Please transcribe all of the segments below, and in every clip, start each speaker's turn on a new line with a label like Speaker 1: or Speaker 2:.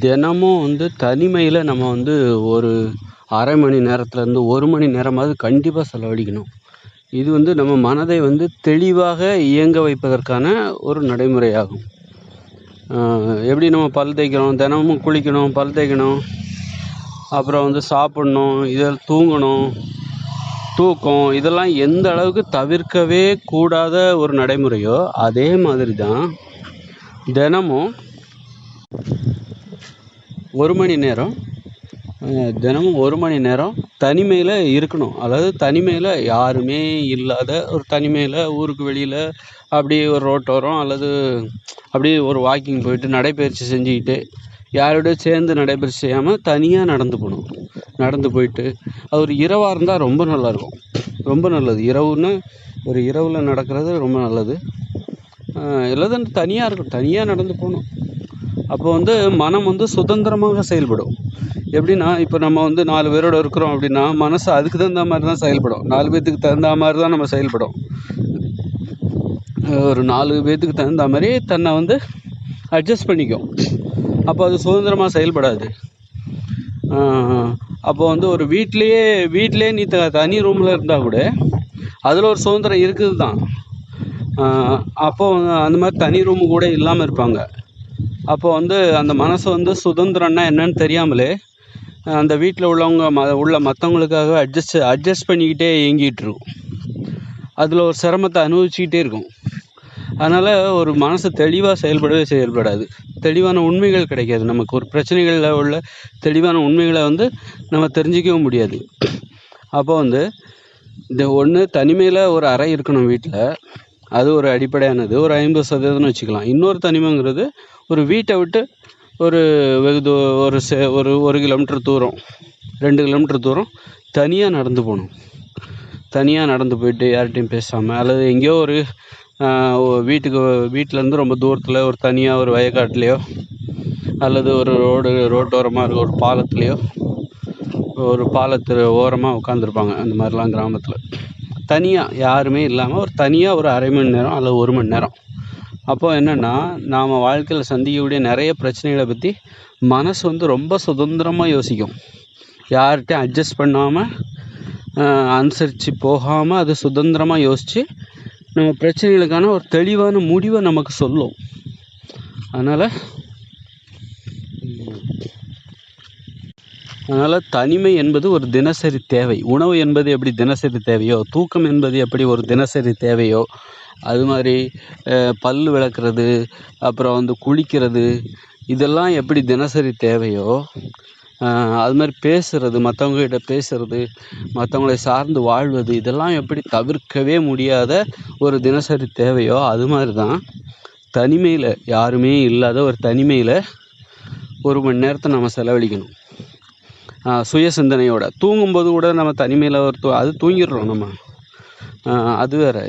Speaker 1: தினமும் தனிமையில் நம்ம ஒரு அரை மணி நேரத்துலேருந்து 1 மணி நேரமாவது கண்டிப்பாக செலவழிக்கணும். இது நம்ம மனதை தெளிவாக இயங்க வைப்பதற்கான ஒரு நடைமுறையாகும். எப்படி நம்ம பல் தேய்க்கிறோம், தினமும் குளிக்கணும், பல் தேய்க்கணும், அப்புறம் சாப்பிடணும், இதில் தூங்கணும், தூக்கம் இதெல்லாம் எந்த அளவுக்கு தவிர்க்கவே கூடாத ஒரு நடைமுறையோ அதே மாதிரி தான் தினமும் 1 மணி நேரம் தினமும் 1 மணி நேரம் தனிமையில் இருக்கணும். அதாவது தனிமையில் யாருமே இல்லாத ஒரு தனிமையில் ஊருக்கு வெளியில் அப்படியே ஒரு ரோட்டோரம் அல்லது அப்படியே ஒரு வாக்கிங் போயிட்டு நடைப்பயிற்சி செஞ்சுக்கிட்டு யாரோட சேர்ந்து நடைப்பயிற்சி செய்யாமல் தனியாக நடந்து போகணும். நடந்து போயிட்டு அது ஒரு இரவாக இருந்தால் ரொம்ப நல்லாயிருக்கும், ரொம்ப நல்லது. ஒரு இரவில் நடக்கிறது ரொம்ப நல்லது. எல்லாத்தையும் தனியாக இருக்கும், தனியாக நடந்து போகணும். அப்போ மனம் சுதந்திரமாக செயல்படும். எப்படின்னா, இப்போ நம்ம 4 பேரோட இருக்கிறோம் அப்படின்னா மனசு அதுக்கு தகுந்த மாதிரி தான் செயல்படும். 4 பேர்த்துக்கு தகுந்த மாதிரி தான் நம்ம செயல்படும். ஒரு 4 பேர்த்துக்கு தகுந்த மாதிரி தன்னை அட்ஜஸ்ட் பண்ணிக்கும். அப்போ அது சுதந்திரமாக செயல்படாது. அப்போ ஒரு வீட்டிலே நீ தனி ரூமில் இருந்தால் கூட அதில் ஒரு சுதந்திரம் இருக்குது தான். அப்போ அந்த மாதிரி தனி ரூமு கூட இல்லாமல் இருப்பாங்க. அப்போ அந்த மனசு சுதந்திரம்னா என்னன்னு தெரியாமலே அந்த வீட்டில் உள்ளவங்க மற்றவங்களுக்காக அட்ஜஸ்ட் பண்ணிக்கிட்டே இயங்கிட்டு இருக்கும். அதில் ஒரு சிரமத்தை அனுபவிச்சுக்கிட்டே இருக்கும். அதனால் ஒரு மனசு தெளிவாக செயல்படாது. தெளிவான உண்மைகள் கிடைக்காது. நமக்கு ஒரு பிரச்சனைகளில் உள்ள தெளிவான உண்மைகளை நம்ம தெரிஞ்சிக்கவும் முடியாது. அப்போ இந்த ஒன்று தனிமையில் ஒரு அறை இருக்கணும் வீட்டில். அது ஒரு அடிப்படையானது. ஒரு 50% வச்சுக்கலாம். இன்னொரு தனிமைங்கிறது ஒரு வீட்டை விட்டு ஒரு ஒரு கிலோமீட்டர் தூரம், 2 கிலோமீட்டர் தூரம் தனியாக நடந்து போகணும். தனியாக நடந்து போயிட்டு யார்கிட்டையும் பேசாமல் அல்லது எங்கேயோ ஒரு வீட்டிலேருந்து ரொம்ப தூரத்தில் ஒரு தனியாக ஒரு வயக்காட்டுலேயோ அல்லது ஒரு ரோட்டோரமாக இருக்க ஒரு பாலத்துலேயோ ஒரு பாலத்து ஓரமாக உட்காந்துருப்பாங்க. அந்த மாதிரிலாம் கிராமத்தில் தனியாக யாருமே இல்லாமல் ஒரு அரை மணி நேரம் அல்லது 1 மணி நேரம். அப்போ என்னென்னா, நாம் வாழ்க்கையில் சந்திக்கக்கூடிய நிறைய பிரச்சனைகளை பற்றி மனசு ரொம்ப சுதந்திரமாக யோசிக்கும். யார்கிட்டையும் அட்ஜஸ்ட் பண்ணாமல் அனுசரித்து போகாமல் அது சுதந்திரமாக யோசித்து நம்ம பிரச்சனைகளுக்கான ஒரு தெளிவான முடிவை நமக்கு சொல்லும். அதனால் தனிமை என்பது ஒரு தினசரி தேவை. உணவு என்பது எப்படி தினசரி தேவையோ, தூக்கம் என்பது எப்படி ஒரு தினசரி தேவையோ, அது மாதிரி பல் விளக்குறது, அப்புறம் குளிக்கிறது, இதெல்லாம் எப்படி தினசரி தேவையோ, அது மாதிரி பேசுகிறது, மற்றவங்ககிட்ட பேசுகிறது, மற்றவங்களை சார்ந்து வாழ்வது, இதெல்லாம் எப்படி தவிர்க்கவே முடியாத ஒரு தினசரி தேவையோ, அது மாதிரி தான் தனிமையில் யாருமே இல்லாத ஒரு தனிமையில் 1 மணி நேரத்தை நம்ம செலவழிக்கணும். சுய சிந்தனையோட தூங்கும்போது கூட நம்ம தனிமையில் அது தூங்கிடுறோம் நம்ம. அது வேறு.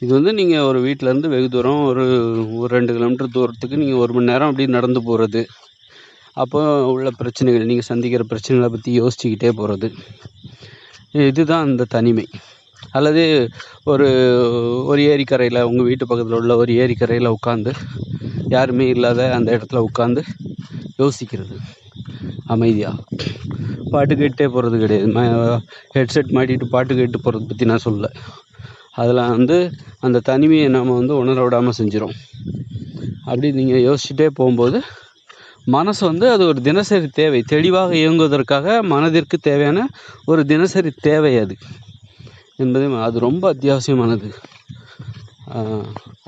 Speaker 1: இது நீங்கள் ஒரு வீட்டிலேருந்து வெகு தூரம் ஒரு 2 கிலோமீட்டர் தூரத்துக்கு நீங்கள் 1 மணி நேரம் அப்படி நடந்து போகிறது. அப்போ உள்ள பிரச்சனைகள், நீங்கள் சந்திக்கிற பிரச்சனைகளை பற்றி யோசிச்சுக்கிட்டே போகிறது, இதுதான் அந்த தனிமை. அல்லது ஒரு ஏரிக்கரையில், உங்கள் வீட்டு பக்கத்தில் உள்ள ஒரு ஏரிக்கரையில் உட்காந்து யாருமே இல்லாத அந்த இடத்துல உட்காந்து யோசிக்கிறது அமைதியாக. பாட்டு கேட்டே போகிறது கிடையாது. ஹெட்செட் மாட்டிட்டு பாட்டு கேட்டு போகிறத பற்றி நான் சொல்லலை. அதில் அந்த தனிமையை நாம் உணர விடாமல் செஞ்சிடும். அப்படி நீங்கள் யோசிச்சுட்டே போகும்போது மனசு அது ஒரு தினசரி தேவை. தெளிவாக இயங்குவதற்காக மனதிற்கு தேவையான ஒரு தினசரி தேவை அது என்பது அது ரொம்ப அத்தியாவசியமானது.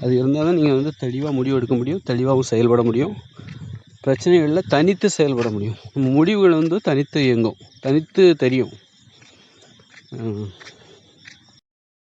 Speaker 1: அது இருந்தால் தான் நீங்கள் தெளிவாக முடிவு எடுக்க முடியும், தெளிவாகவும் செயல்பட முடியும், பிரச்சனைகளில் தனித்து செயல்பட முடியும். முடிவுகள் தனித்து இயங்கும், தனித்து தெரியும்.